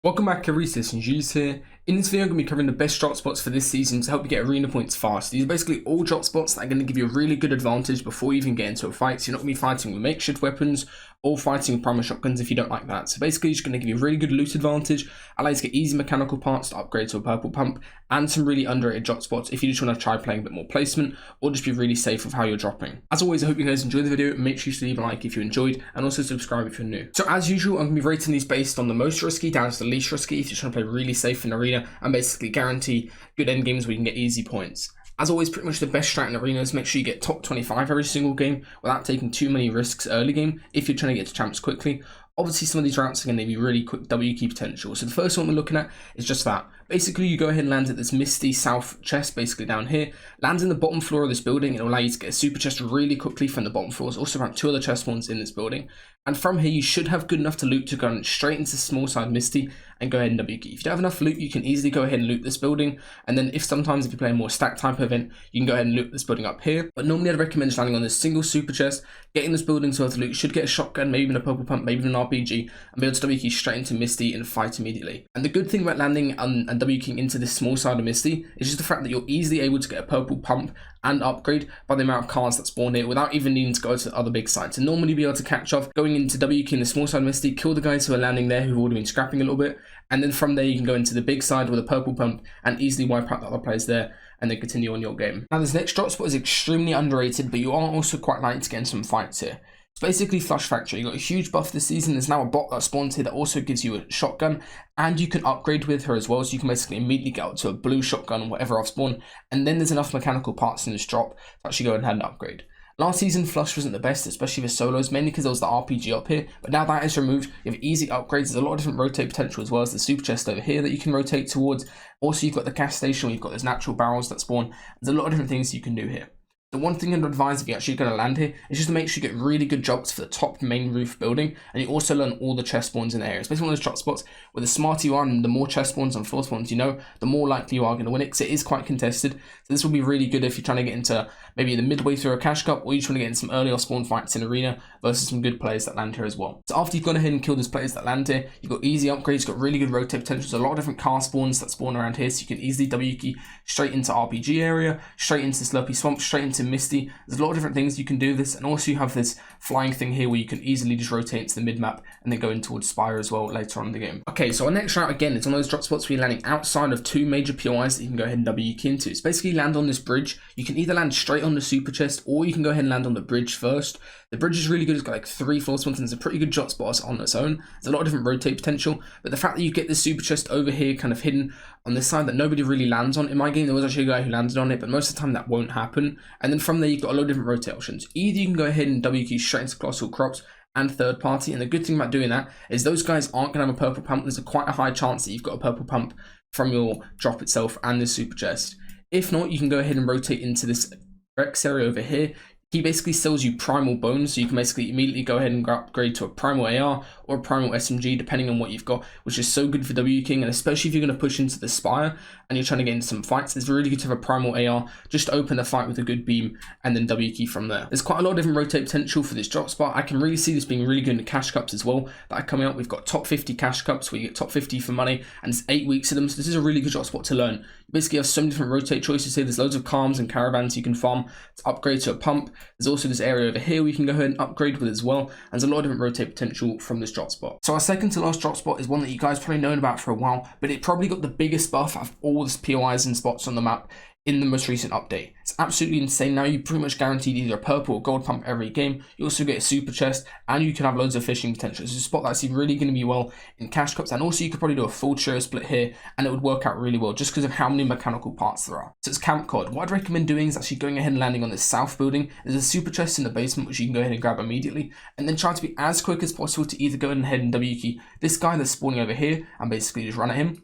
Welcome back, DestinysJesus here. In this video, I'm going to be covering the best drop spots for this season to help you get arena points fast. These are basically all drop spots that are going to give you a really good advantage before you even get into a fight. So you're not going to be fighting with makeshift weapons or fighting with primal shotguns if you don't like that. So basically, it's going to give you a really good loot advantage, allow you to get easy mechanical parts to upgrade to a purple pump, and some really underrated drop spots if you just want to try playing a bit more placement or just be really safe with how you're dropping. As always, I hope you guys enjoyed the video. Make sure you leave a like if you enjoyed, and also subscribe if you're new. So as usual, I'm going to be rating these based on the most risky down to the least risky if you're trying to play really safe in arena and basically guarantee good end games where you can get easy points. As always, pretty much the best strat in arenas, make sure you get top 25 every single game without taking too many risks early game if you're trying to get to champs quickly. Obviously, some of these routes are going to be really quick W key potential. So the first one we're looking at is just that. Basically, you go ahead and land at this Misty south chest, basically down here. Land in the bottom floor of this building. It'll allow you to get a super chest really quickly from the bottom floors. Also around two other chest ones in this building. And from here, you should have good enough to loot to go straight into small side Misty and go ahead and W key. If you don't have enough loot, you can easily go ahead and loot this building. And then if you play a more stack type event, you can go ahead and loot this building up here. But normally I'd recommend just landing on this single super chest, getting this building's worth of loot. You should get a shotgun, maybe even a purple pump, maybe even an RPG, and be able to W key straight into Misty and fight immediately. And the good thing about landing and W keying into this small side of Misty is just the fact that you're easily able to get a purple pump and upgrade by the amount of cars that spawn here without even needing to go to the other big sites. And normally be able to catch off going into W key in the small side Misty, kill the guys who are landing there who've already been scrapping a little bit, and then from there you can go into the big side with a purple pump and easily wipe out the other players there and then continue on your game. Now this next drop spot is extremely underrated, but you are also quite likely to get in some fights here. It's basically Flush Factory. You got a huge buff this season. There's now a bot that spawns here that also gives you a shotgun, and you can upgrade with her as well, so you can basically immediately get up to a blue shotgun or whatever off spawn, and then there's enough mechanical parts in this drop to actually go ahead and upgrade. Last season, Flush wasn't the best, especially for solos, mainly because there was the RPG up here, but now that is removed, you have easy upgrades. There's a lot of different rotate potential as well as the super chest over here that you can rotate towards. Also, you've got the gas station where you've got those natural barrels that spawn. There's a lot of different things you can do here. The one thing I'd advise if you're actually going to land here is just to make sure you get really good drops for the top main roof building, and you also learn all the chest spawns in the area. It's basically one of those drop spots where the smarter you are and the more chest spawns and floor spawns you know, the more likely you are going to win it, because it is quite contested. So this will be really good if you're trying to get into maybe the midway through a cash cup, or you're trying to get in some early off spawn fights in arena versus some good players that land here as well. So after you've gone ahead and killed those players that land here, you've got easy upgrades, you've got really good rotate potential. There's a lot of different car spawns that spawn around here, so you can easily W key straight into RPG area, straight into Slurpy Swamp, straight into Misty. There's a lot of different things you can do this, and also you have this flying thing here where you can easily just rotate into the mid-map and then go in towards Spire as well later on in the game. Okay, so our next route again, it's one of those drop spots where you're landing outside of two major POIs that you can go ahead and W key into. It's basically land on this bridge. You can either land straight on the super chest, or you can go ahead and land on the bridge first. The bridge is really good. It's got like 3 floor spawns and it's a pretty good drop spot on its own. There's a lot of different rotate potential, but the fact that you get this super chest over here kind of hidden on this side that nobody really lands on. In my game, there was actually a guy who landed on it, but most of the time that won't happen. And then from there, you've got a lot of different rotate options. Either you can go ahead and W key straight into Colossal Crops and third party, and the good thing about doing that is those guys aren't going to have a purple pump. There's quite a high chance that you've got a purple pump from your drop itself and this super chest. If not, you can go ahead and rotate into this Rex area over here. He basically sells you primal bones, so you can basically immediately go ahead and upgrade to a primal AR or a primal SMG, depending on what you've got, which is so good for W keying, and especially if you're going to push into the Spire and you're trying to get into some fights, it's really good to have a primal AR just to open the fight with a good beam and then W key from there. There's quite a lot of different rotate potential for this drop spot. I can really see this being really good in the cash cups as well that are coming up. We've got top 50 cash cups where you get top 50 for money, and it's 8 weeks of them, so this is a really good drop spot to learn. You basically have so many different rotate choices here. There's loads of calms and caravans you can farm to upgrade to a pump. There's also this area over here we can go ahead and upgrade with as well, and there's a lot of different rotate potential from this drop spot. So our second to last drop spot is one that you guys probably known about for a while, but it probably got the biggest buff out of all the POIs and spots on the map in the most recent update. It's absolutely insane. Now you pretty much guaranteed either a purple or gold pump every game. You also get a super chest, and you can have loads of fishing potential. It's a spot that's really going to be well in cash cups, and also you could probably do a full trio split here and it would work out really well just because of how many mechanical parts there are. So it's Camp Cod. What I'd recommend doing is actually going ahead and landing on this south building. There's a super chest in the basement which you can go ahead and grab immediately, and then try to be as quick as possible to either go ahead and W key this guy that's spawning over here and basically just run at him,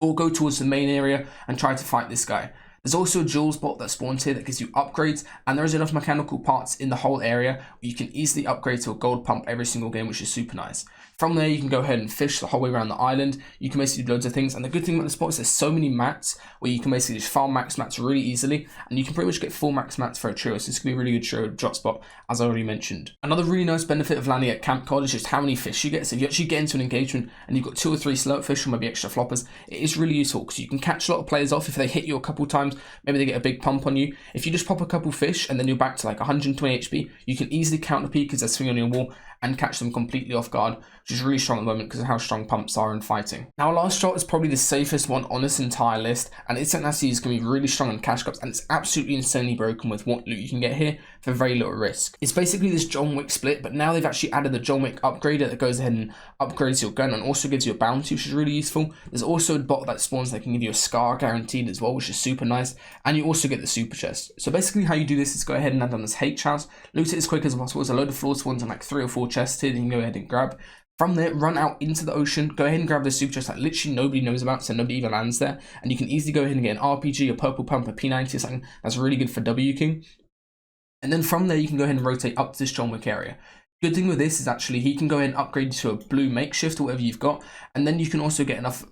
or go towards the main area and try to fight this guy. There's also a jewels bot that spawns here that gives you upgrades, and there is enough mechanical parts in the whole area where you can easily upgrade to a gold pump every single game, which is super nice. From there, you can go ahead and fish the whole way around the island. You can basically do loads of things, and the good thing about the spot is there's so many mats where you can basically just farm max mats really easily, and you can pretty much get full max mats for a trio, so this could be a really good trio drop spot, as I already mentioned. Another really nice benefit of landing at Camp Cod is just how many fish you get. So if you actually get into an engagement and you've got 2 or 3 slow fish or maybe extra floppers, it is really useful because you can catch a lot of players off if they hit you a couple times. Maybe they get a big pump on you. If you just pop a couple fish and then you're back to like 120 HP, you can easily counter peek as they're swinging on your wall and catch them completely off guard, which is really strong at the moment because of how strong pumps are in fighting. Now, our last shot is probably the safest one on this entire list, and its tenacity is going to be really strong on cash cups, and it's absolutely insanely broken with what loot you can get here for very little risk. It's basically this John Wick split, but now they've actually added the John Wick upgrader that goes ahead and upgrades your gun and also gives you a bounty, which is really useful. There's also a bot that spawns that can give you a scar guaranteed as well, which is super nice, and you also get the super chest. So basically how you do this is go ahead and land on this H house, loot it as quick as possible. There's a load of floor spawns and like 3 or 4 chests here that you can go ahead and grab. From there, run out into the ocean, go ahead and grab the super chest that literally nobody knows about, so nobody even lands there, and you can easily go ahead and get an RPG, a purple pump, a P90 or something that's really good for W King. And then from there, you can go ahead and rotate up to this John Wick area. Good thing with this is actually he can go ahead and upgrade to a blue makeshift or whatever you've got, and then you can also get enough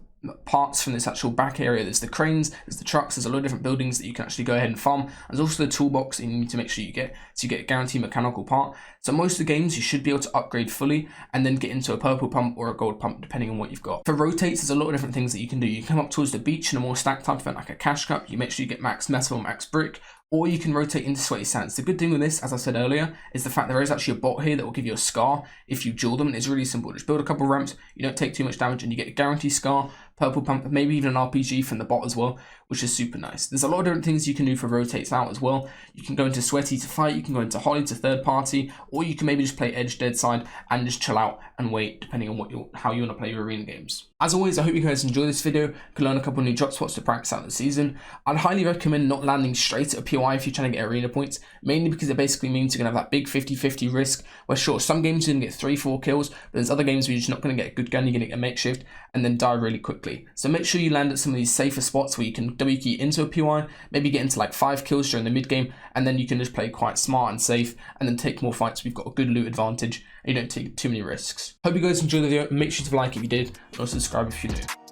parts from this actual back area. There's the cranes, there's the trucks, there's a lot of different buildings that you can actually go ahead and farm. There's also the toolbox that you need to make sure you get, so you get a guaranteed mechanical part. So most of the games you should be able to upgrade fully and then get into a purple pump or a gold pump depending on what you've got. For rotates, there's a lot of different things that you can do. You can come up towards the beach in a more stacked type event like a cash cup, you make sure you get max metal, max brick, or you can rotate into sweaty sands. The good thing with this, as I said earlier, is the fact there is actually a bot here that will give you a scar if you duel them, and it's really simple. Just build a couple ramps, you don't take too much damage, and you get a guaranteed scar, purple pump, maybe even an RPG from the bot as well, which is super nice. There's a lot of different things you can do for rotates out as well. You can go into sweaty to fight, you can go into holly to third party, or you can maybe just play edge dead side and just chill out and wait depending on how you want to play your arena games. As always, I hope you guys enjoy this video, can learn a couple new drop spots to practice out the season. I'd highly recommend not landing straight at a POI if you're trying to get arena points, mainly because it basically means you're going to have that big 50-50 risk, where sure, some games you're going to get 3-4 kills, but there's other games where you're just not going to get a good gun, you're going to get a makeshift and then die really quickly. So make sure you land at some of these safer spots where you can W key into a POI, maybe get into like 5 kills during the mid game, and then you can just play quite smart and safe and then take more fights. We've got a good loot advantage and you don't take too many risks. Hope you guys enjoyed the video. Make sure to like if you did, and also subscribe if you're new.